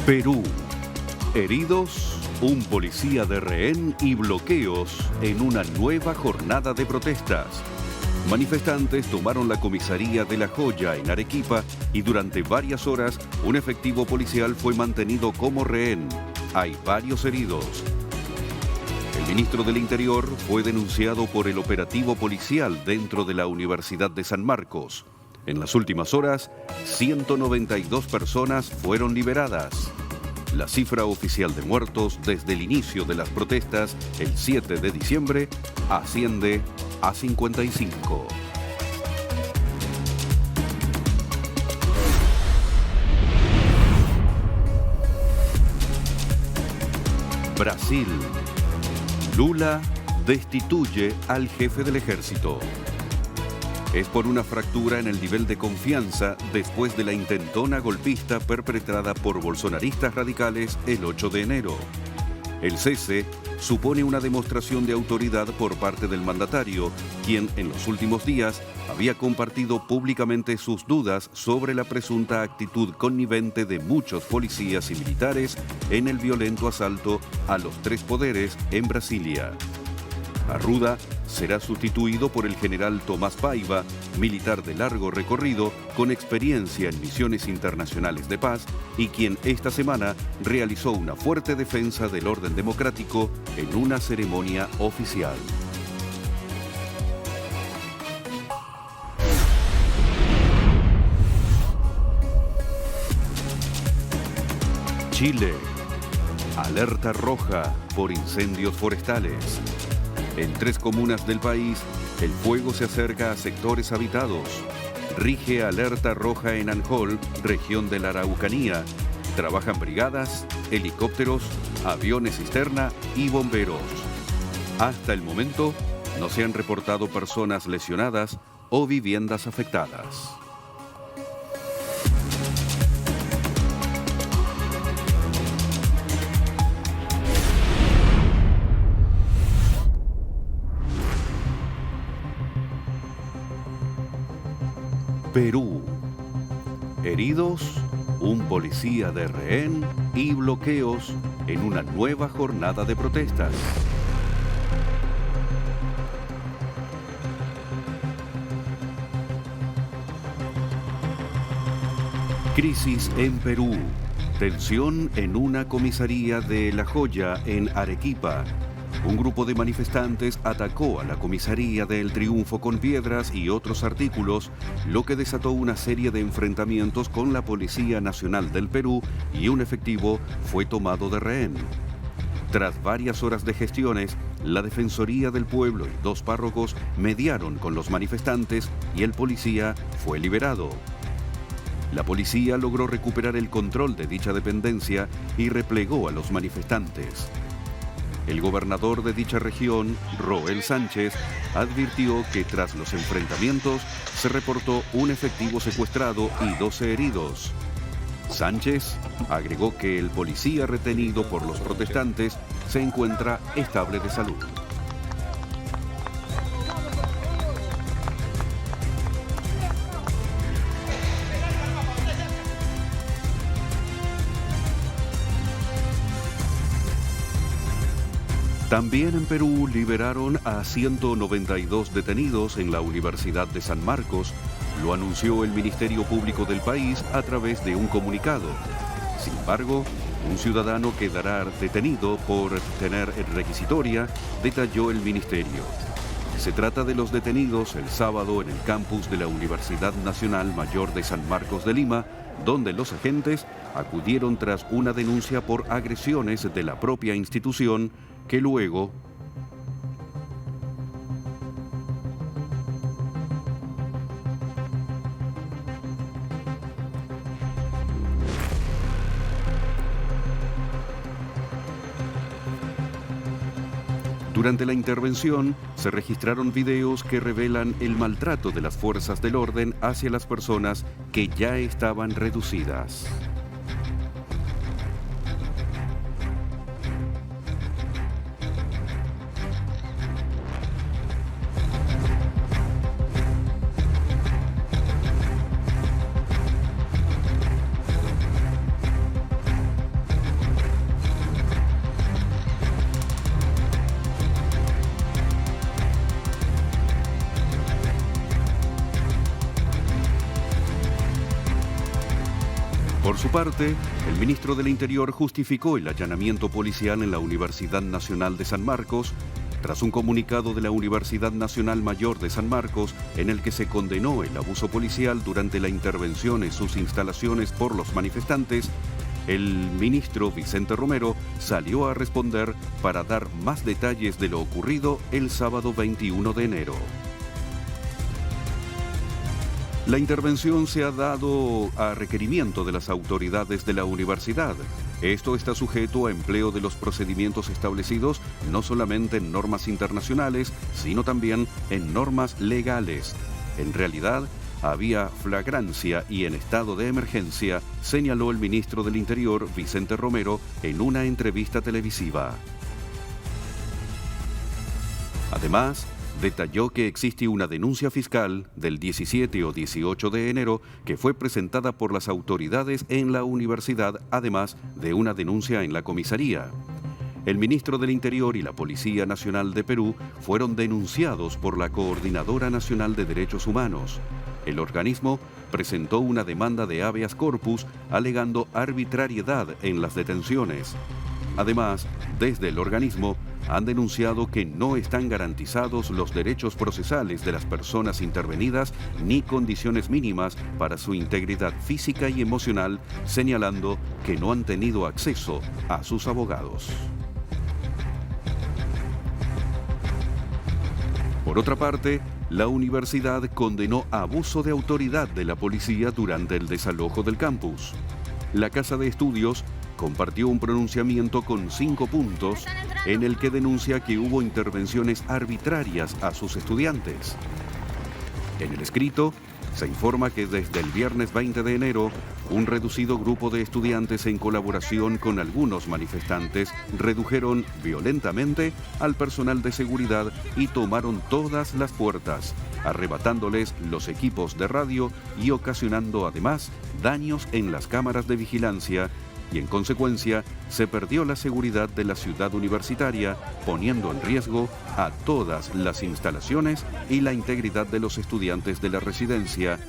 Perú. Heridos, un policía de rehén y bloqueos en una nueva jornada de protestas. Manifestantes tomaron la comisaría de La Joya en Arequipa y durante varias horas un efectivo policial fue mantenido como rehén. Hay varios heridos. El ministro del Interior fue denunciado por el operativo policial dentro de la Universidad de San Marcos. En las últimas horas, 192 personas fueron liberadas. La cifra oficial de muertos desde el inicio de las protestas, el 7 de diciembre, asciende a 55. Brasil. Lula destituye al jefe del ejército. Es por una fractura en el nivel de confianza después de la intentona golpista perpetrada por bolsonaristas radicales el 8 de enero. El cese supone una demostración de autoridad por parte del mandatario, quien en los últimos días había compartido públicamente sus dudas sobre la presunta actitud connivente de muchos policías y militares en el violento asalto a los tres poderes en Brasilia. Arruda será sustituido por el general Tomás Paiva, militar de largo recorrido, con experiencia en misiones internacionales de paz y quien esta semana realizó una fuerte defensa del orden democrático en una ceremonia oficial. Chile. Alerta roja por incendios forestales. En 3 comunas del país, el fuego se acerca a sectores habitados. Rige alerta roja en Anjol, región de la Araucanía. Trabajan brigadas, helicópteros, aviones cisterna y bomberos. Hasta el momento, no se han reportado personas lesionadas o viviendas afectadas. Perú. Heridos, un policía de rehén y bloqueos en una nueva jornada de protestas. Crisis en Perú. Tensión en una comisaría de La Joya en Arequipa. Un grupo de manifestantes atacó a la comisaría de El Triunfo con piedras y otros artículos, lo que desató una serie de enfrentamientos con la Policía Nacional del Perú y un efectivo fue tomado de rehén. Tras varias horas de gestiones, la Defensoría del Pueblo y 2 párrocos mediaron con los manifestantes y el policía fue liberado. La policía logró recuperar el control de dicha dependencia y replegó a los manifestantes. El gobernador de dicha región, Roel Sánchez, advirtió que tras los enfrentamientos se reportó un efectivo secuestrado y 12 heridos. Sánchez agregó que el policía retenido por los protestantes se encuentra estable de salud. También en Perú liberaron a 192 detenidos en la Universidad de San Marcos, lo anunció el Ministerio Público del país a través de un comunicado. Sin embargo, un ciudadano quedará detenido por tener requisitoria, detalló el ministerio. Se trata de los detenidos el sábado en el campus de la Universidad Nacional Mayor de San Marcos de Lima, donde los agentes acudieron tras una denuncia por agresiones de la propia institución que luego Durante la intervención se registraron videos que revelan el maltrato de las fuerzas del orden hacia las personas que ya estaban reducidas. Por su parte, el ministro del Interior justificó el allanamiento policial en la Universidad Nacional de San Marcos, tras un comunicado de la Universidad Nacional Mayor de San Marcos en el que se condenó el abuso policial durante la intervención en sus instalaciones por los manifestantes. El ministro Vicente Romero salió a responder para dar más detalles de lo ocurrido el sábado 21 de enero. La intervención se ha dado a requerimiento de las autoridades de la universidad. Esto está sujeto a empleo de los procedimientos establecidos no solamente en normas internacionales, sino también en normas legales. En realidad, había flagrancia y en estado de emergencia, señaló el ministro del Interior, Vicente Romero, en una entrevista televisiva. Además, detalló que existe una denuncia fiscal del 17 o 18 de enero que fue presentada por las autoridades en la universidad, además de una denuncia en la comisaría. El ministro del Interior y la Policía Nacional de Perú fueron denunciados por la Coordinadora Nacional de Derechos Humanos. El organismo presentó una demanda de habeas corpus alegando arbitrariedad en las detenciones. Además, desde el organismo han denunciado que no están garantizados los derechos procesales de las personas intervenidas ni condiciones mínimas para su integridad física y emocional, señalando que no han tenido acceso a sus abogados. Por otra parte, la universidad condenó abuso de autoridad de la policía durante el desalojo del campus. La Casa de Estudios compartió un pronunciamiento con 5 puntos en el que denuncia que hubo intervenciones arbitrarias a sus estudiantes. En el escrito se informa que desde el viernes 20 de enero, un reducido grupo de estudiantes en colaboración con algunos manifestantes redujeron violentamente al personal de seguridad y tomaron todas las puertas, arrebatándoles los equipos de radio y ocasionando además daños en las cámaras de vigilancia, y en consecuencia se perdió la seguridad de la ciudad universitaria, poniendo en riesgo a todas las instalaciones y la integridad de los estudiantes de la residencia.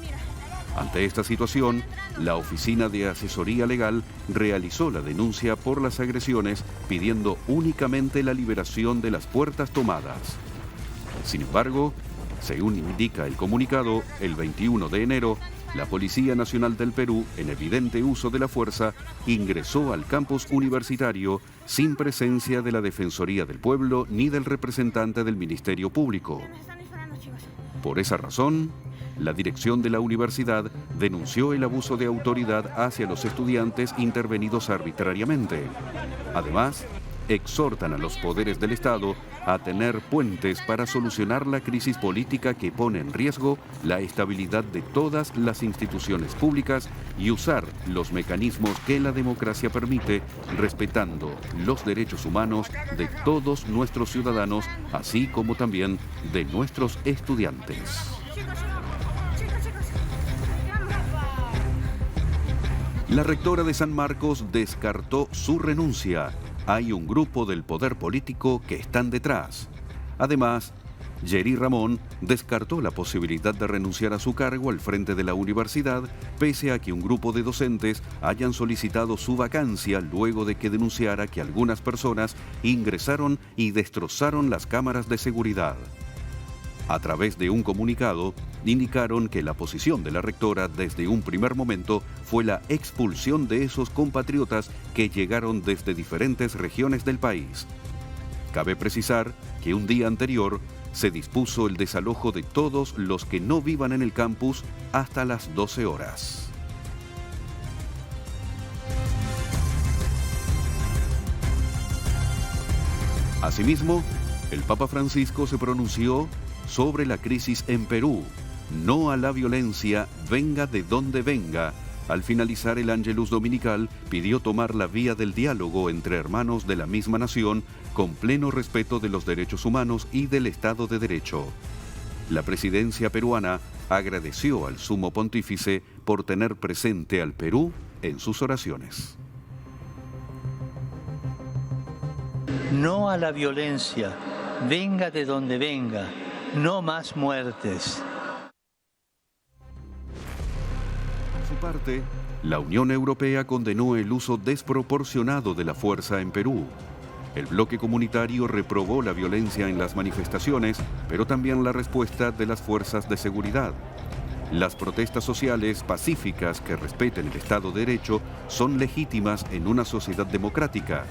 Ante esta situación, la Oficina de Asesoría Legal realizó la denuncia por las agresiones, pidiendo únicamente la liberación de las puertas tomadas. Sin embargo, según indica el comunicado, el 21 de enero, la Policía Nacional del Perú, en evidente uso de la fuerza, ingresó al campus universitario sin presencia de la Defensoría del Pueblo ni del representante del Ministerio Público. Por esa razón, la dirección de la universidad denunció el abuso de autoridad hacia los estudiantes intervenidos arbitrariamente. Además, exhortan a los poderes del Estado a tener puentes para solucionar la crisis política que pone en riesgo la estabilidad de todas las instituciones públicas y usar los mecanismos que la democracia permite, respetando los derechos humanos de todos nuestros ciudadanos, así como también de nuestros estudiantes. La rectora de San Marcos descartó su renuncia. Hay un grupo del poder político que están detrás. Además, Yeri Ramón descartó la posibilidad de renunciar a su cargo al frente de la universidad, pese a que un grupo de docentes hayan solicitado su vacancia luego de que denunciara que algunas personas ingresaron y destrozaron las cámaras de seguridad. A través de un comunicado, indicaron que la posición de la rectora desde un primer momento fue la expulsión de esos compatriotas que llegaron desde diferentes regiones del país. Cabe precisar que un día anterior se dispuso el desalojo de todos los que no vivan en el campus hasta las 12 horas. Asimismo, el Papa Francisco se pronunció sobre la crisis en Perú. No a la violencia, venga de donde venga. Al finalizar el Ángelus Dominical, pidió tomar la vía del diálogo entre hermanos de la misma nación, con pleno respeto de los derechos humanos y del Estado de Derecho. La presidencia peruana agradeció al Sumo Pontífice por tener presente al Perú en sus oraciones. No a la violencia, venga de donde venga. No más muertes. parte, la Unión Europea condenó el uso desproporcionado de la fuerza en Perú. El bloque comunitario reprobó la violencia en las manifestaciones, pero también la respuesta de las fuerzas de seguridad. Las protestas sociales pacíficas que respeten el Estado de Derecho son legítimas en una sociedad democrática.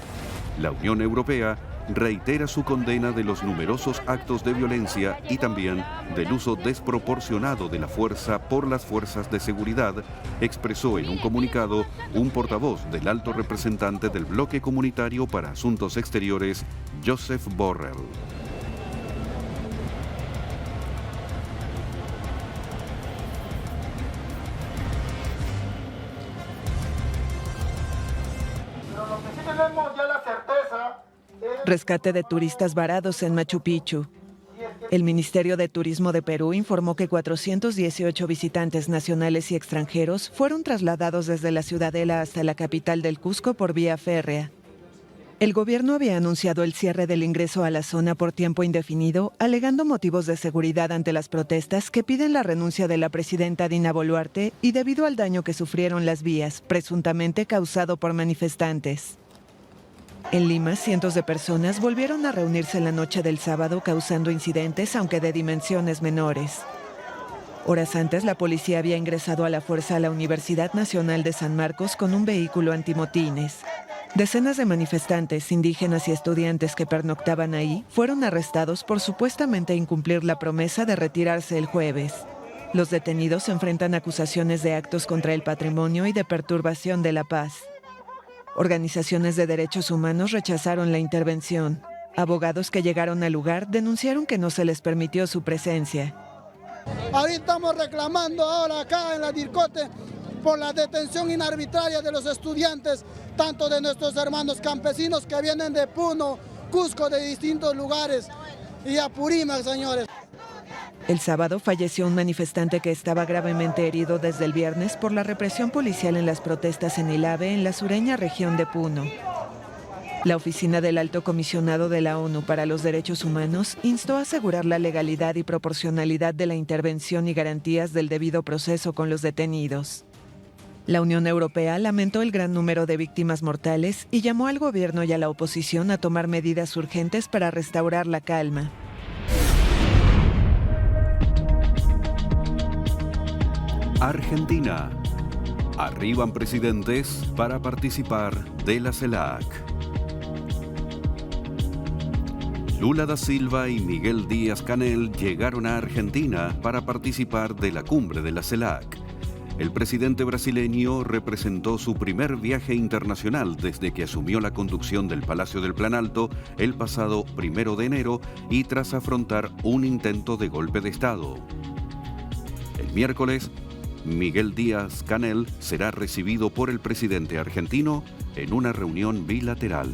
La Unión Europea reitera su condena de los numerosos actos de violencia y también del uso desproporcionado de la fuerza por las fuerzas de seguridad, expresó en un comunicado un portavoz del alto representante del bloque comunitario para asuntos exteriores, Joseph Borrell. Rescate de turistas varados en Machu Picchu. El Ministerio de Turismo de Perú informó que 418 visitantes nacionales y extranjeros fueron trasladados desde la Ciudadela hasta la capital del Cusco por vía férrea. El gobierno había anunciado el cierre del ingreso a la zona por tiempo indefinido, alegando motivos de seguridad ante las protestas que piden la renuncia de la presidenta Dina Boluarte y debido al daño que sufrieron las vías, presuntamente causado por manifestantes. En Lima, cientos de personas volvieron a reunirse la noche del sábado causando incidentes, aunque de dimensiones menores. Horas antes, la policía había ingresado a la fuerza a la Universidad Nacional de San Marcos con un vehículo antimotines. Decenas de manifestantes, indígenas y estudiantes que pernoctaban ahí fueron arrestados por supuestamente incumplir la promesa de retirarse el jueves. Los detenidos enfrentan acusaciones de actos contra el patrimonio y de perturbación de la paz. Organizaciones de derechos humanos rechazaron la intervención. Abogados que llegaron al lugar denunciaron que no se les permitió su presencia. Ahí estamos reclamando ahora acá en la DIRCOTE por la detención inarbitraria de los estudiantes, tanto de nuestros hermanos campesinos que vienen de Puno, Cusco, de distintos lugares, y Apurímac, señores. El sábado falleció un manifestante que estaba gravemente herido desde el viernes por la represión policial en las protestas en Ilave, en la sureña región de Puno. La oficina del Alto Comisionado de la ONU para los Derechos Humanos instó a asegurar la legalidad y proporcionalidad de la intervención y garantías del debido proceso con los detenidos. La Unión Europea lamentó el gran número de víctimas mortales y llamó al gobierno y a la oposición a tomar medidas urgentes para restaurar la calma. Argentina. Arriban presidentes para participar de la CELAC. Lula da Silva y Miguel Díaz-Canel llegaron a Argentina para participar de la cumbre de la CELAC. El presidente brasileño representó su primer viaje internacional desde que asumió la conducción del Palacio del Planalto el pasado 1 de enero y tras afrontar un intento de golpe de Estado. El miércoles, Miguel Díaz-Canel será recibido por el presidente argentino en una reunión bilateral.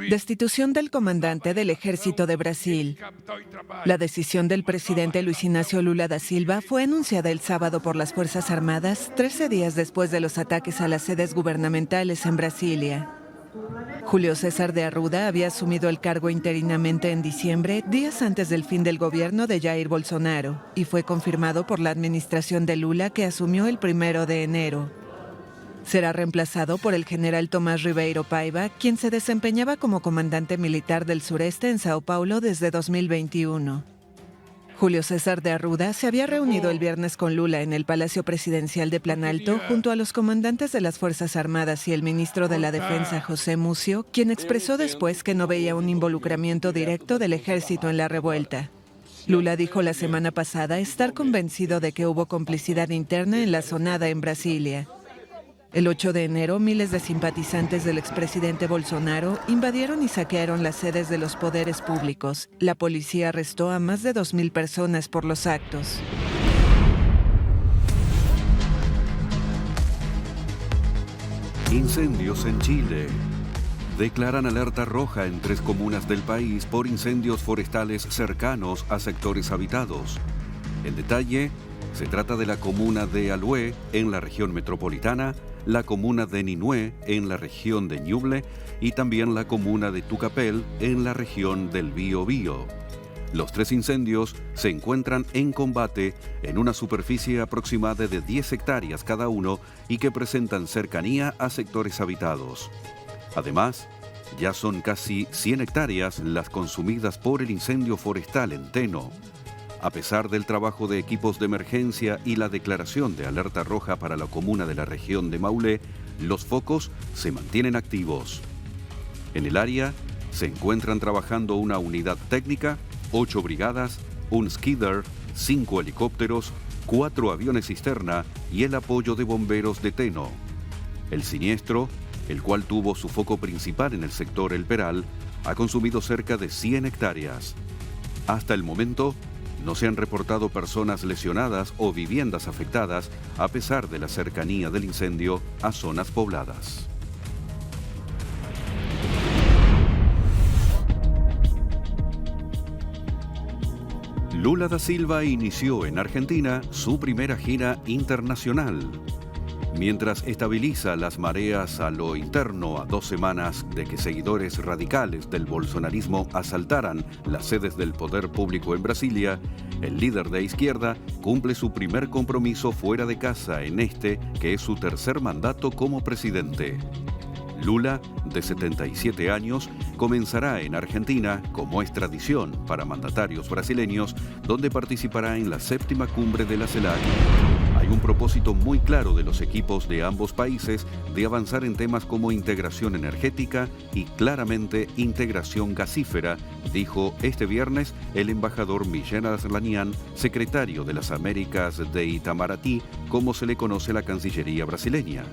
Destitución del comandante del Ejército de Brasil. La decisión del presidente Luis Inácio Lula da Silva fue anunciada el sábado por las Fuerzas Armadas, 13 días después de los ataques a las sedes gubernamentales en Brasilia. Julio César de Arruda había asumido el cargo interinamente en diciembre, días antes del fin del gobierno de Jair Bolsonaro, y fue confirmado por la administración de Lula, que asumió el 1 de enero. Será reemplazado por el general Tomás Ribeiro Paiva, quien se desempeñaba como comandante militar del sureste en Sao Paulo desde 2021. Julio César de Arruda se había reunido el viernes con Lula en el Palacio Presidencial de Planalto junto a los comandantes de las Fuerzas Armadas y el ministro de la Defensa, José Múcio, quien expresó después que no veía un involucramiento directo del ejército en la revuelta. Lula dijo la semana pasada estar convencido de que hubo complicidad interna en la zonada en Brasilia. El 8 de enero, miles de simpatizantes del expresidente Bolsonaro invadieron y saquearon las sedes de los poderes públicos. La policía arrestó a más de 2,000 personas por los actos. Incendios en Chile. declaran alerta roja en 3 comunas del país por incendios forestales cercanos a sectores habitados. En detalle, se trata de la comuna de Alué, en la región metropolitana, la comuna de Ninué, en la región de Ñuble, y también la comuna de Tucapel, en la región del Biobío. Los 3 incendios se encuentran en combate en una superficie aproximada de 10 hectáreas cada uno y que presentan cercanía a sectores habitados. Además, ya son casi 100 hectáreas las consumidas por el incendio forestal en Teno. A pesar del trabajo de equipos de emergencia y la declaración de alerta roja para la comuna de la región de Maule, los focos se mantienen activos. En el área se encuentran trabajando una unidad técnica, 8 brigadas, un skidder, 5 helicópteros, 4 aviones cisterna y el apoyo de bomberos de Teno. El siniestro, el cual tuvo su foco principal en el sector El Peral, ha consumido cerca de 100 hectáreas. Hasta el momento, no se han reportado personas lesionadas o viviendas afectadas, a pesar de la cercanía del incendio a zonas pobladas. Lula da Silva inició en Argentina su primera gira internacional. Mientras estabiliza las mareas a lo interno a 2 semanas de que seguidores radicales del bolsonarismo asaltaran las sedes del poder público en Brasilia, el líder de izquierda cumple su primer compromiso fuera de casa en que es su 3er mandato como presidente. Lula, de 77 años, comenzará en Argentina, como es tradición para mandatarios brasileños, donde participará en la 7ª cumbre de la CELAC. Hay un propósito muy claro de los equipos de ambos países de avanzar en temas como integración energética y claramente integración gasífera, dijo este viernes el embajador Miguel Aslanian, secretario de las Américas de Itamaraty, como se le conoce a la Cancillería brasileña.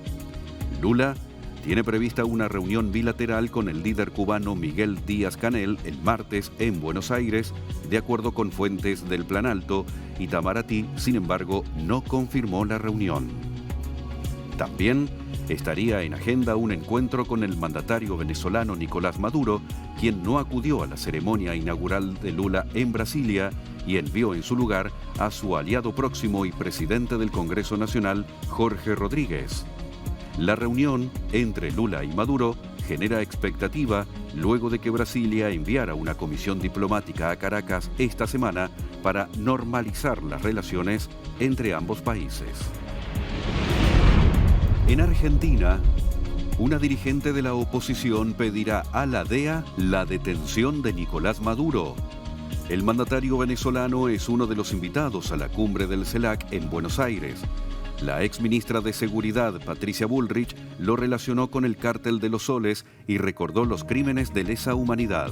Lula tiene prevista una reunión bilateral con el líder cubano Miguel Díaz-Canel el martes en Buenos Aires, de acuerdo con fuentes del Plan Alto. Itamaraty, sin embargo, no confirmó la reunión. También estaría en agenda un encuentro con el mandatario venezolano Nicolás Maduro, quien no acudió a la ceremonia inaugural de Lula en Brasilia y envió en su lugar a su aliado próximo y presidente del Congreso Nacional, Jorge Rodríguez. La reunión entre Lula y Maduro genera expectativa luego de que Brasilia enviara una comisión diplomática a Caracas esta semana para normalizar las relaciones entre ambos países. En Argentina, una dirigente de la oposición pedirá a la DEA la detención de Nicolás Maduro. El mandatario venezolano es uno de los invitados a la cumbre del CELAC en Buenos Aires. La exministra de Seguridad, Patricia Bullrich, lo relacionó con el cártel de los soles y recordó los crímenes de lesa humanidad.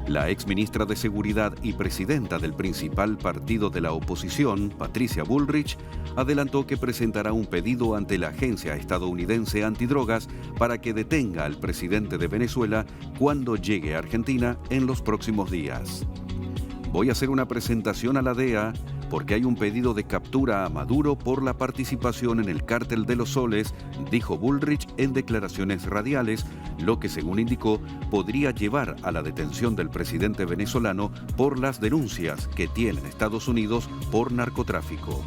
La exministra de Seguridad y presidenta del principal partido de la oposición, Patricia Bullrich, adelantó que presentará un pedido ante la agencia estadounidense antidrogas para que detenga al presidente de Venezuela cuando llegue a Argentina en los próximos días. Voy a hacer una presentación a la DEA porque hay un pedido de captura a Maduro por la participación en el cártel de los soles, dijo Bullrich en declaraciones radiales, lo que, según indicó, podría llevar a la detención del presidente venezolano por las denuncias que tiene Estados Unidos por narcotráfico.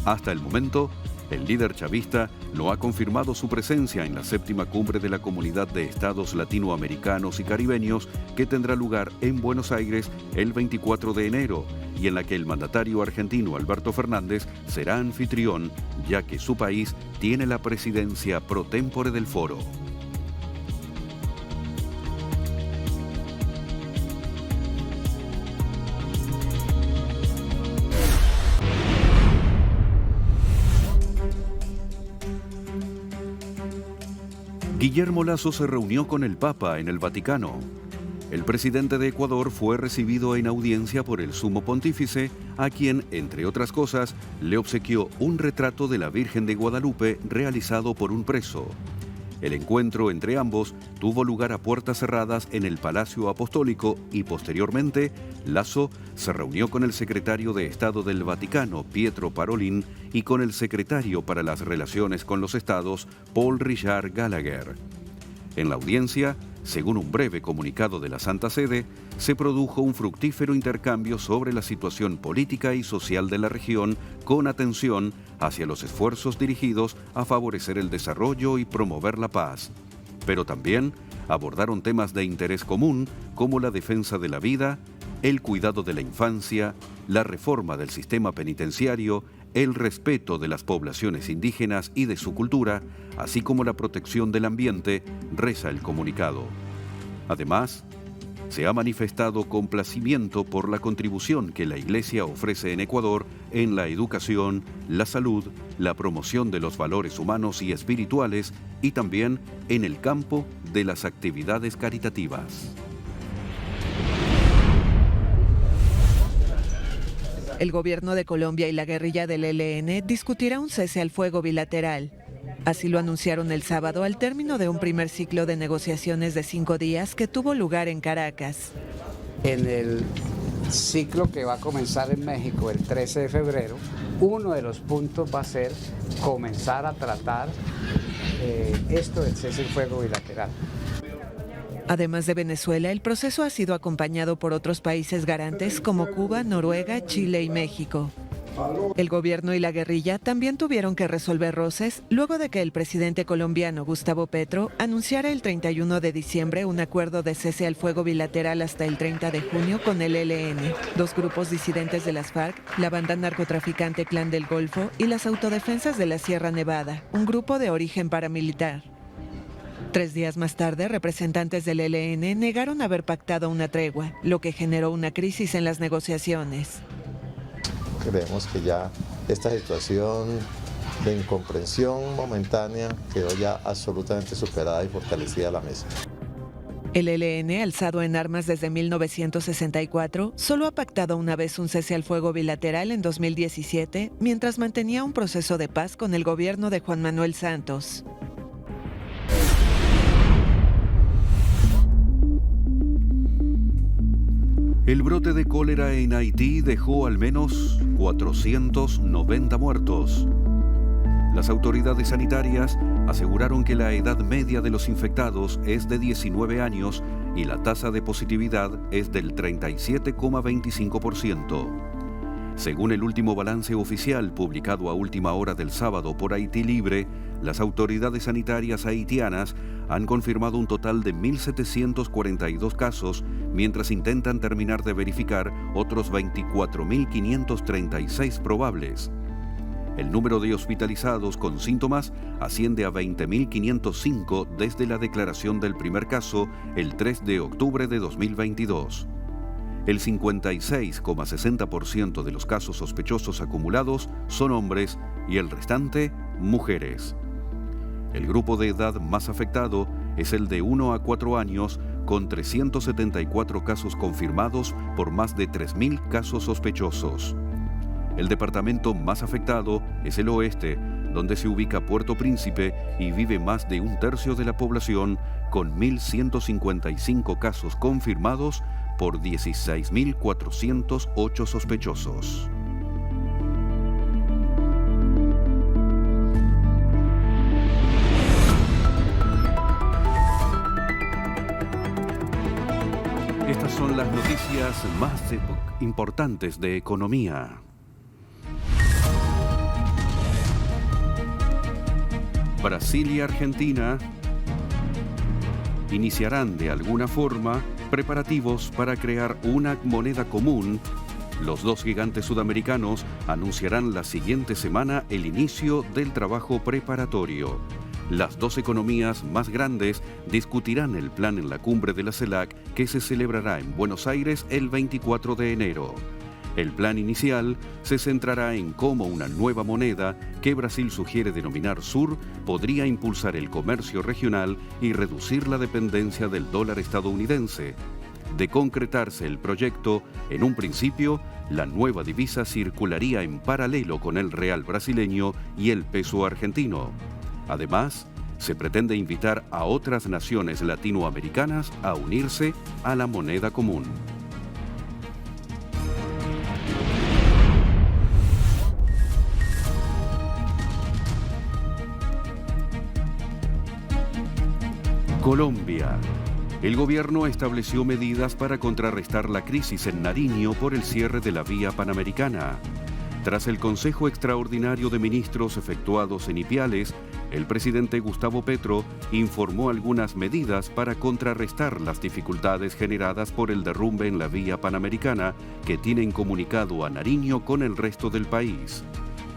Hasta el momento, el líder chavista no ha confirmado su presencia en la 7ª cumbre de la Comunidad de Estados Latinoamericanos y Caribeños que tendrá lugar en Buenos Aires el 24 de enero y en la que el mandatario argentino Alberto Fernández será anfitrión, ya que su país tiene la presidencia pro tempore del foro. Guillermo Lasso se reunió con el Papa en el Vaticano. El presidente de Ecuador fue recibido en audiencia por el Sumo Pontífice, a quien, entre otras cosas, le obsequió un retrato de la Virgen de Guadalupe realizado por un preso. El encuentro entre ambos tuvo lugar a puertas cerradas en el Palacio Apostólico y, posteriormente, Lasso se reunió con el secretario de Estado del Vaticano, Pietro Parolin, y con el secretario para las Relaciones con los Estados, Paul Richard Gallagher. En la audiencia, según un breve comunicado de la Santa Sede, se produjo un fructífero intercambio sobre la situación política y social de la región, con atención hacia los esfuerzos dirigidos a favorecer el desarrollo y promover la paz. Pero también abordaron temas de interés común como la defensa de la vida, el cuidado de la infancia, la reforma del sistema penitenciario, el respeto de las poblaciones indígenas y de su cultura, así como la protección del ambiente, reza el comunicado. Además, se ha manifestado complacimiento por la contribución que la Iglesia ofrece en Ecuador en la educación, la salud, la promoción de los valores humanos y espirituales y también en el campo de las actividades caritativas. El gobierno de Colombia y la guerrilla del ELN discutirá un cese al fuego bilateral. Así lo anunciaron el sábado al término de un primer ciclo de negociaciones de 5 días que tuvo lugar en Caracas. En el ciclo que va a comenzar en México el 13 de febrero, uno de los puntos va a ser comenzar a tratar esto del cese al fuego bilateral. Además de Venezuela, el proceso ha sido acompañado por otros países garantes como Cuba, Noruega, Chile y México. El gobierno y la guerrilla también tuvieron que resolver roces luego de que el presidente colombiano Gustavo Petro anunciara el 31 de diciembre un acuerdo de cese al fuego bilateral hasta el 30 de junio con el ELN, dos grupos disidentes de las FARC, la banda narcotraficante Clan del Golfo y las autodefensas de la Sierra Nevada, un grupo de origen paramilitar. 3 días más tarde, representantes del ELN negaron haber pactado una tregua, lo que generó una crisis en las negociaciones. Creemos que ya esta situación de incomprensión momentánea quedó ya absolutamente superada y fortalecida a la mesa. El ELN, alzado en armas desde 1964, solo ha pactado una vez un cese al fuego bilateral en 2017, mientras mantenía un proceso de paz con el gobierno de Juan Manuel Santos. El brote de cólera en Haití dejó al menos 490 muertos. Las autoridades sanitarias aseguraron que la edad media de los infectados es de 19 años y la tasa de positividad es del 37,25%. Según el último balance oficial publicado a última hora del sábado por Haití Libre, las autoridades sanitarias haitianas han confirmado un total de 1.742 casos, mientras intentan terminar de verificar otros 24.536 probables. El número de hospitalizados con síntomas asciende a 20.505 desde la declaración del primer caso el 3 de octubre de 2022. El 56,60% de los casos sospechosos acumulados son hombres y el restante, mujeres. El grupo de edad más afectado es el de 1 a 4 años, con 374 casos confirmados por más de 3.000 casos sospechosos. El departamento más afectado es el oeste, donde se ubica Puerto Príncipe y vive más de un tercio de la población, con 1.155 casos confirmados por 16.408 sospechosos. Estas son las noticias más importantes de economía. Brasil y Argentina iniciarán de alguna forma preparativos para crear una moneda común. Los dos gigantes sudamericanos anunciarán la siguiente semana el inicio del trabajo preparatorio. Las dos economías más grandes discutirán el plan en la cumbre de la CELAC, que se celebrará en Buenos Aires el 24 de enero. El plan inicial se centrará en cómo una nueva moneda, que Brasil sugiere denominar SUR, podría impulsar el comercio regional y reducir la dependencia del dólar estadounidense. De concretarse el proyecto, en un principio, la nueva divisa circularía en paralelo con el real brasileño y el peso argentino. Además, se pretende invitar a otras naciones latinoamericanas a unirse a la moneda común. Colombia. El gobierno estableció medidas para contrarrestar la crisis en Nariño por el cierre de la vía panamericana. Tras el Consejo Extraordinario de Ministros efectuados en Ipiales, el presidente Gustavo Petro informó algunas medidas para contrarrestar las dificultades generadas por el derrumbe en la vía panamericana que tienen comunicado a Nariño con el resto del país.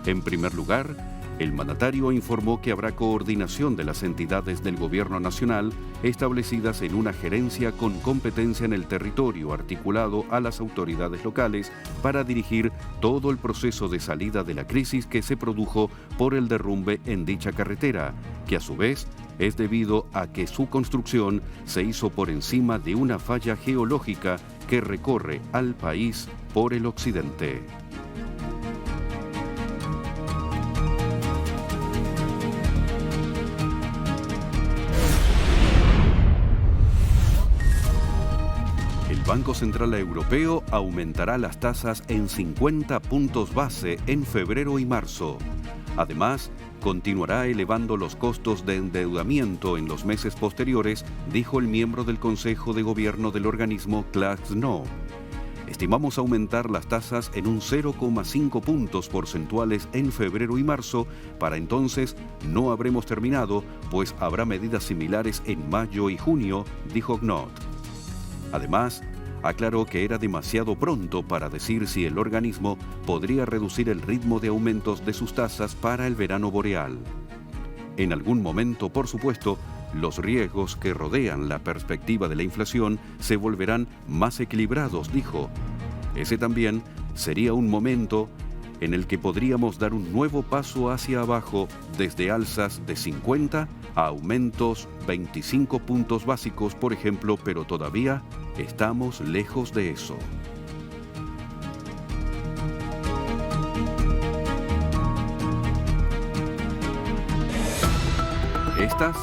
En primer lugar, el mandatario informó que habrá coordinación de las entidades del gobierno nacional establecidas en una gerencia con competencia en el territorio articulado a las autoridades locales para dirigir todo el proceso de salida de la crisis que se produjo por el derrumbe en dicha carretera, que a su vez es debido a que su construcción se hizo por encima de una falla geológica que recorre al país por el occidente. El Banco Central Europeo aumentará las tasas en 50 puntos base en febrero y marzo. Además, continuará elevando los costos de endeudamiento en los meses posteriores, dijo el miembro del Consejo de Gobierno del organismo, Klaas Knot. Estimamos aumentar las tasas en un 0,5 puntos porcentuales en febrero y marzo. Para entonces no habremos terminado, pues habrá medidas similares en mayo y junio, dijo Knot. Además, aclaró que era demasiado pronto para decir si el organismo podría reducir el ritmo de aumentos de sus tasas para el verano boreal. En algún momento, por supuesto, los riesgos que rodean la perspectiva de la inflación se volverán más equilibrados, dijo. Ese también sería un momento en el que podríamos dar un nuevo paso hacia abajo desde alzas de 50 a aumentos 25 puntos básicos, por ejemplo, pero todavía estamos lejos de eso. Estas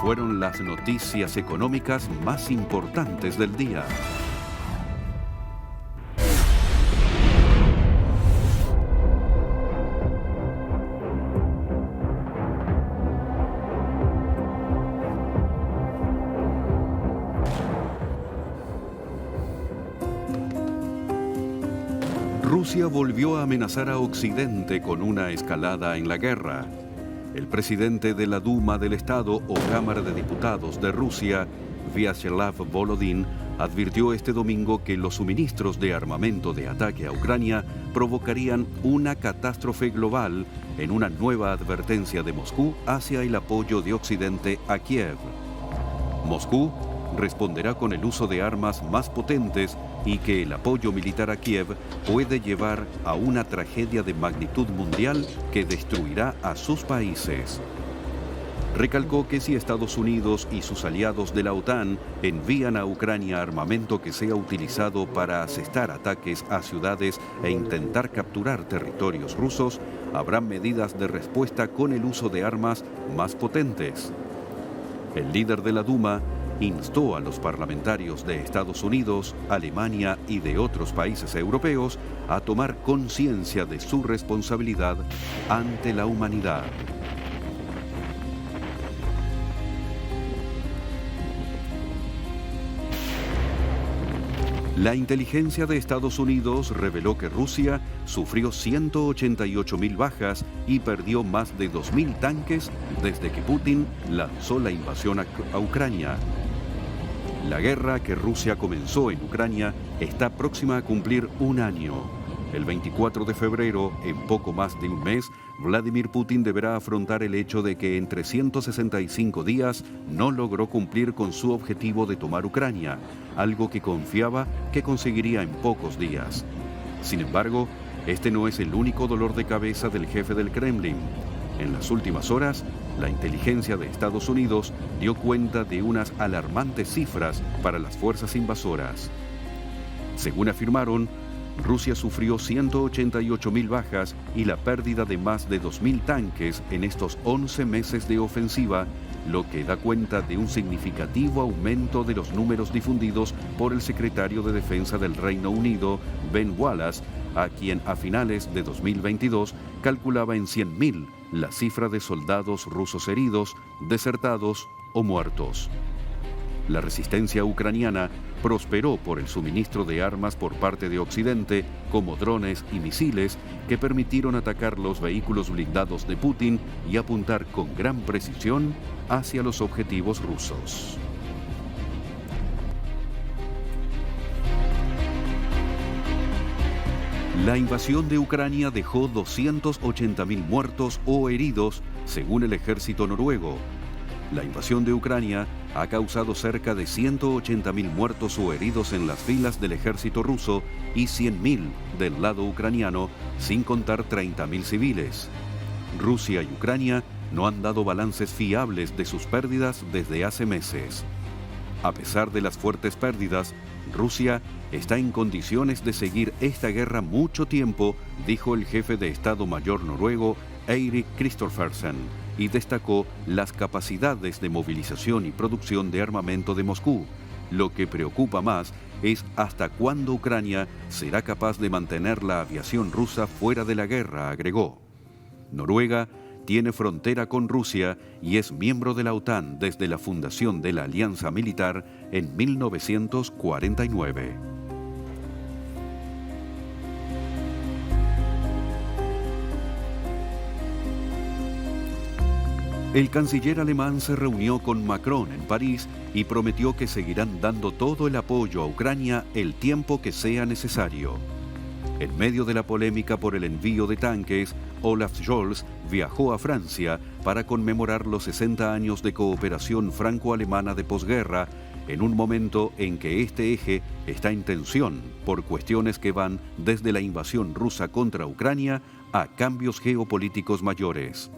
fueron las noticias económicas más importantes del día. Rusia volvió a amenazar a Occidente con una escalada en la guerra. El presidente de la Duma del Estado o Cámara de Diputados de Rusia, Vyacheslav Volodin, advirtió este domingo que los suministros de armamento de ataque a Ucrania provocarían una catástrofe global en una nueva advertencia de Moscú hacia el apoyo de Occidente a Kiev. Moscú responderá con el uso de armas más potentes y que el apoyo militar a Kiev puede llevar a una tragedia de magnitud mundial que destruirá a sus países. Recalcó que si Estados Unidos y sus aliados de la OTAN envían a Ucrania armamento que sea utilizado para asestar ataques a ciudades e intentar capturar territorios rusos, habrá medidas de respuesta con el uso de armas más potentes. El líder de la Duma instó a los parlamentarios de Estados Unidos, Alemania y de otros países europeos a tomar conciencia de su responsabilidad ante la humanidad. La inteligencia de Estados Unidos reveló que Rusia sufrió 188.000 bajas y perdió más de 2.000 tanques desde que Putin lanzó la invasión a Ucrania. La guerra que Rusia comenzó en Ucrania está próxima a cumplir un año. El 24 de febrero, en poco más de un mes, Vladimir Putin deberá afrontar el hecho de que en 365 días no logró cumplir con su objetivo de tomar Ucrania, algo que confiaba que conseguiría en pocos días. Sin embargo, este no es el único dolor de cabeza del jefe del Kremlin. En las últimas horas, la inteligencia de Estados Unidos dio cuenta de unas alarmantes cifras para las fuerzas invasoras. Según afirmaron, Rusia sufrió 188.000 bajas y la pérdida de más de 2.000 tanques en estos 11 meses de ofensiva, lo que da cuenta de un significativo aumento de los números difundidos por el secretario de Defensa del Reino Unido, Ben Wallace, a quien a finales de 2022 calculaba en 100.000 la cifra de soldados rusos heridos, desertados o muertos. La resistencia ucraniana prosperó por el suministro de armas por parte de Occidente, como drones y misiles, que permitieron atacar los vehículos blindados de Putin y apuntar con gran precisión hacia los objetivos rusos. La invasión de Ucrania dejó 280.000 muertos o heridos, según el ejército noruego. La invasión de Ucrania ha causado cerca de 180.000 muertos o heridos en las filas del ejército ruso y 100.000 del lado ucraniano, sin contar 30.000 civiles. Rusia y Ucrania no han dado balances fiables de sus pérdidas desde hace meses. A pesar de las fuertes pérdidas, Rusia está en condiciones de seguir esta guerra mucho tiempo, dijo el jefe de Estado Mayor noruego, Eirik Kristoffersen, y destacó las capacidades de movilización y producción de armamento de Moscú. Lo que preocupa más es hasta cuándo Ucrania será capaz de mantener la aviación rusa fuera de la guerra, agregó. Noruega tiene frontera con Rusia y es miembro de la OTAN desde la fundación de la Alianza Militar en 1949. El canciller alemán se reunió con Macron en París y prometió que seguirán dando todo el apoyo a Ucrania el tiempo que sea necesario. En medio de la polémica por el envío de tanques, Olaf Scholz viajó a Francia para conmemorar los 60 años de cooperación franco-alemana de posguerra, en un momento en que este eje está en tensión por cuestiones que van desde la invasión rusa contra Ucrania a cambios geopolíticos mayores.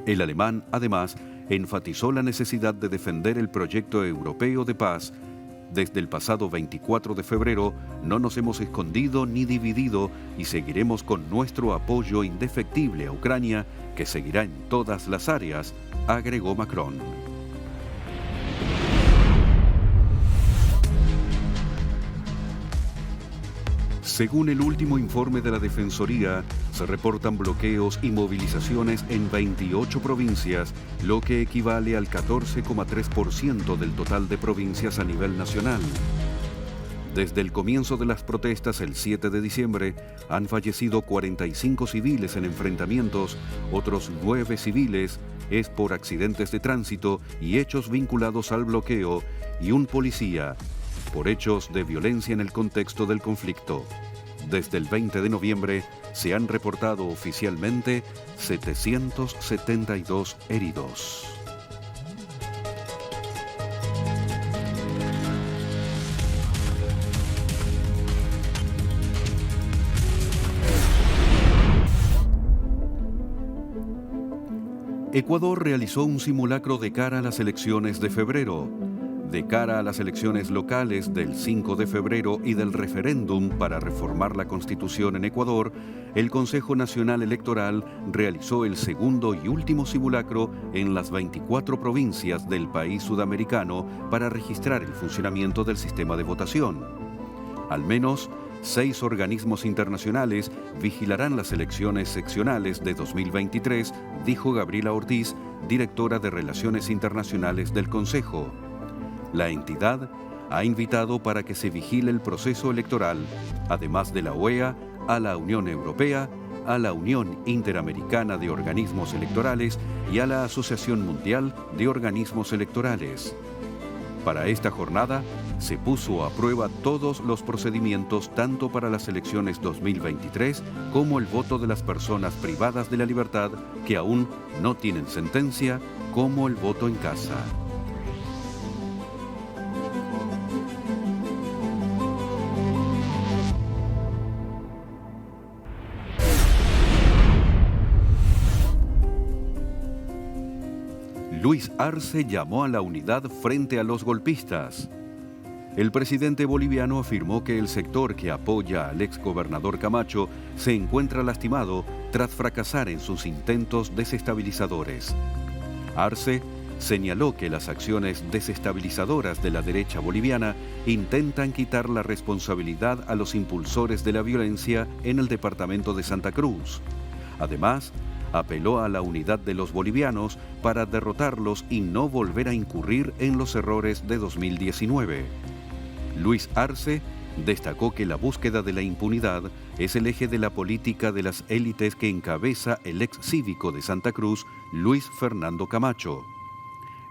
El alemán, además, enfatizó la necesidad de defender el proyecto europeo de paz. Desde el pasado 24 de febrero no nos hemos escondido ni dividido y seguiremos con nuestro apoyo indefectible a Ucrania, que seguirá en todas las áreas, agregó Macron. Según el último informe de la Defensoría, se reportan bloqueos y movilizaciones en 28 provincias, lo que equivale al 14,3% del total de provincias a nivel nacional. Desde el comienzo de las protestas el 7 de diciembre, han fallecido 45 civiles en enfrentamientos, otros 9 civiles es por accidentes de tránsito y hechos vinculados al bloqueo, y un policía por hechos de violencia en el contexto del conflicto. Desde el 20 de noviembre se han reportado oficialmente 772 heridos. Ecuador realizó un simulacro de cara a las elecciones de febrero. De cara a las elecciones locales del 5 de febrero y del referéndum para reformar la Constitución en Ecuador, el Consejo Nacional Electoral realizó el segundo y último simulacro en las 24 provincias del país sudamericano para registrar el funcionamiento del sistema de votación. Al menos 6 organismos internacionales vigilarán las elecciones seccionales de 2023, dijo Gabriela Ortiz, directora de Relaciones Internacionales del Consejo. La entidad ha invitado para que se vigile el proceso electoral, además de la OEA, a la Unión Europea, a la Unión Interamericana de Organismos Electorales y a la Asociación Mundial de Organismos Electorales. Para esta jornada se puso a prueba todos los procedimientos tanto para las elecciones 2023 como el voto de las personas privadas de la libertad que aún no tienen sentencia, como el voto en casa. Luis Arce llamó a la unidad frente a los golpistas. El presidente boliviano afirmó que el sector que apoya al exgobernador Camacho se encuentra lastimado tras fracasar en sus intentos desestabilizadores. Arce señaló que las acciones desestabilizadoras de la derecha boliviana intentan quitar la responsabilidad a los impulsores de la violencia en el departamento de Santa Cruz. Además, apeló a la unidad de los bolivianos para derrotarlos y no volver a incurrir en los errores de 2019. Luis Arce destacó que la búsqueda de la impunidad es el eje de la política de las élites que encabeza el ex cívico de Santa Cruz, Luis Fernando Camacho.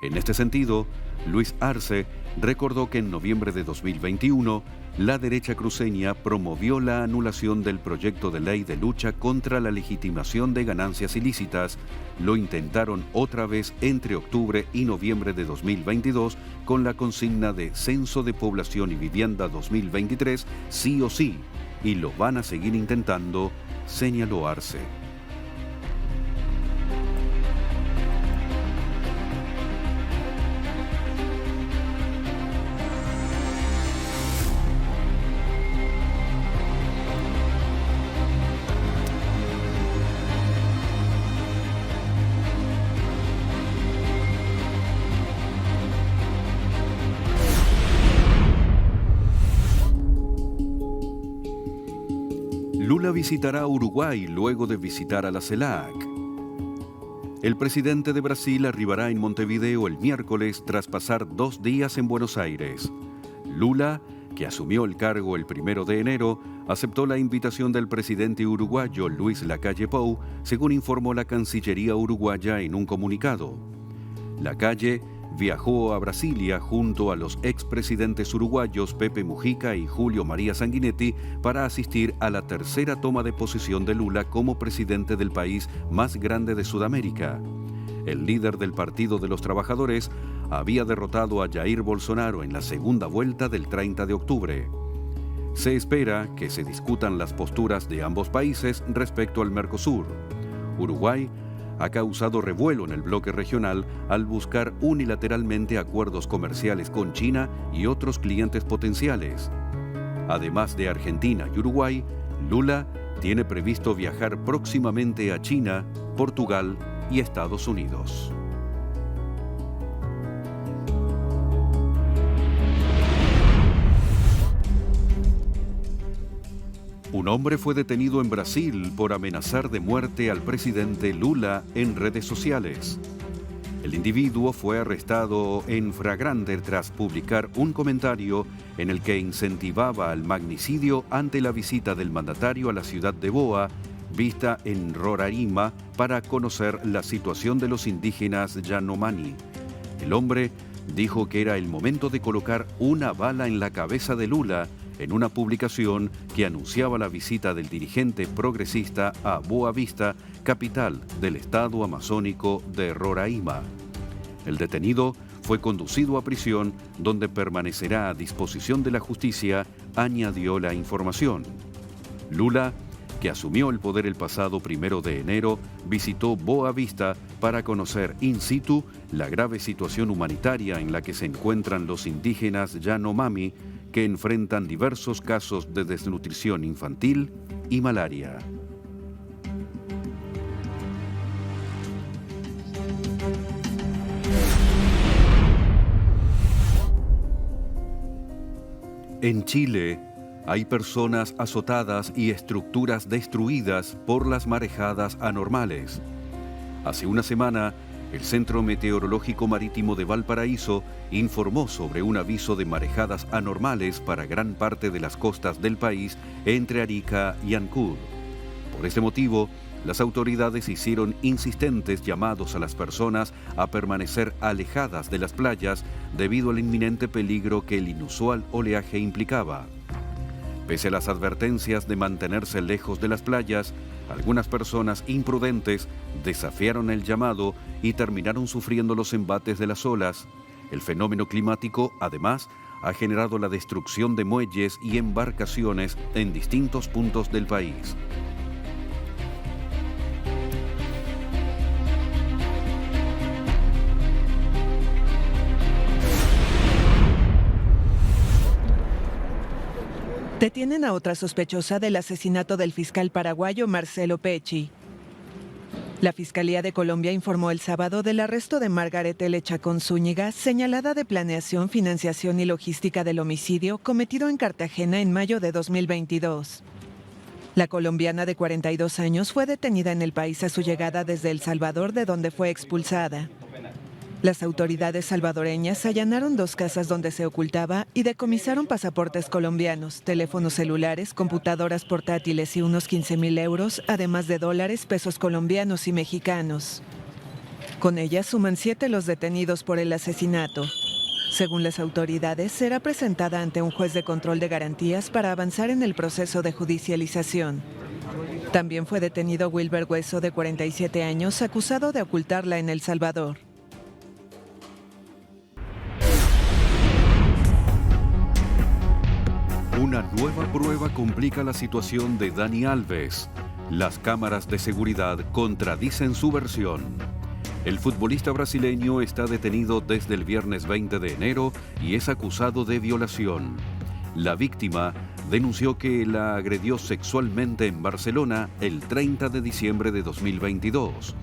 En este sentido, Luis Arce recordó que en noviembre de 2021, la derecha cruceña promovió la anulación del proyecto de ley de lucha contra la legitimación de ganancias ilícitas. Lo intentaron otra vez entre octubre y noviembre de 2022 con la consigna de Censo de Población y Vivienda 2023, sí o sí, y lo van a seguir intentando, señaló Arce. Lula visitará Uruguay luego de visitar a la CELAC. El presidente de Brasil arribará en Montevideo el miércoles tras pasar 2 días en Buenos Aires. Lula, que asumió el cargo el 1 de enero, aceptó la invitación del presidente uruguayo Luis Lacalle Pou, según informó la Cancillería uruguaya en un comunicado. Lacalle viajó a Brasilia junto a los expresidentes uruguayos Pepe Mujica y Julio María Sanguinetti para asistir a la tercera toma de posesión de Lula como presidente del país más grande de Sudamérica. El líder del Partido de los Trabajadores había derrotado a Jair Bolsonaro en la segunda vuelta del 30 de octubre. Se espera que se discutan las posturas de ambos países respecto al Mercosur. Uruguay ha causado revuelo en el bloque regional al buscar unilateralmente acuerdos comerciales con China y otros clientes potenciales. Además de Argentina y Uruguay, Lula tiene previsto viajar próximamente a China, Portugal y Estados Unidos. Un hombre fue detenido en Brasil por amenazar de muerte al presidente Lula en redes sociales. El individuo fue arrestado en flagrante tras publicar un comentario en el que incentivaba al magnicidio ante la visita del mandatario a la ciudad de Boa, vista en Roraima, para conocer la situación de los indígenas Yanomami. El hombre dijo que era el momento de colocar una bala en la cabeza de Lula en una publicación que anunciaba la visita del dirigente progresista a Boa Vista, capital del estado amazónico de Roraima. El detenido fue conducido a prisión, donde permanecerá a disposición de la justicia, añadió la información. Lula, que asumió el poder el pasado 1 de enero, visitó Boa Vista para conocer in situ la grave situación humanitaria en la que se encuentran los indígenas Yanomami, que enfrentan diversos casos de desnutrición infantil y malaria. En Chile, hay personas azotadas y estructuras destruidas por las marejadas anormales. Hace una semana, el Centro Meteorológico Marítimo de Valparaíso informó sobre un aviso de marejadas anormales para gran parte de las costas del país entre Arica y Ancud. Por este motivo, las autoridades hicieron insistentes llamados a las personas a permanecer alejadas de las playas debido al inminente peligro que el inusual oleaje implicaba. Pese a las advertencias de mantenerse lejos de las playas, algunas personas imprudentes desafiaron el llamado y terminaron sufriendo los embates de las olas. El fenómeno climático, además, ha generado la destrucción de muelles y embarcaciones en distintos puntos del país. Detienen a otra sospechosa del asesinato del fiscal paraguayo Marcelo Pecci. La Fiscalía de Colombia informó el sábado del arresto de Margaret L. Chacón Zúñiga, señalada de planeación, financiación y logística del homicidio cometido en Cartagena en mayo de 2022. La colombiana de 42 años fue detenida en el país a su llegada desde El Salvador, de donde fue expulsada. Las autoridades salvadoreñas allanaron 2 casas donde se ocultaba y decomisaron pasaportes colombianos, teléfonos celulares, computadoras portátiles y unos 15,000 euros, además de dólares, pesos colombianos y mexicanos. Con ellas suman 7 los detenidos por el asesinato. Según las autoridades, será presentada ante un juez de control de garantías para avanzar en el proceso de judicialización. También fue detenido Wilber Hueso, de 47 años, acusado de ocultarla en El Salvador. Una nueva prueba complica la situación de Dani Alves. Las cámaras de seguridad contradicen su versión. El futbolista brasileño está detenido desde el viernes 20 de enero y es acusado de violación. La víctima denunció que la agredió sexualmente en Barcelona el 30 de diciembre de 2022.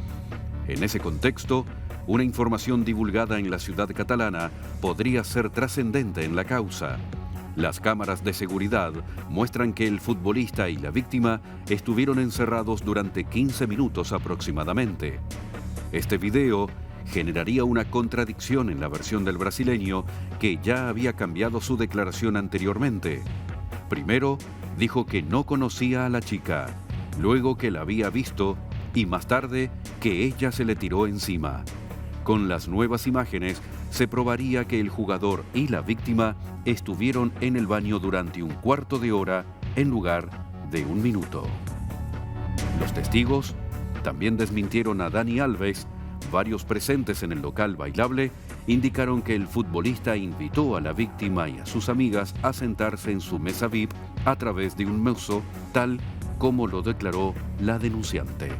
En ese contexto, una información divulgada en la ciudad catalana podría ser trascendente en la causa. Las cámaras de seguridad muestran que el futbolista y la víctima estuvieron encerrados durante 15 minutos aproximadamente. Este video generaría una contradicción en la versión del brasileño, que ya había cambiado su declaración anteriormente. Primero, dijo que no conocía a la chica, luego que la había visto y más tarde que ella se le tiró encima. Con las nuevas imágenes, se probaría que el jugador y la víctima estuvieron en el baño durante un cuarto de hora en lugar de 1 minuto. Los testigos también desmintieron a Dani Alves. Varios presentes en el local bailable indicaron que el futbolista invitó a la víctima y a sus amigas a sentarse en su mesa VIP a través de un mozo, tal como lo declaró la denunciante.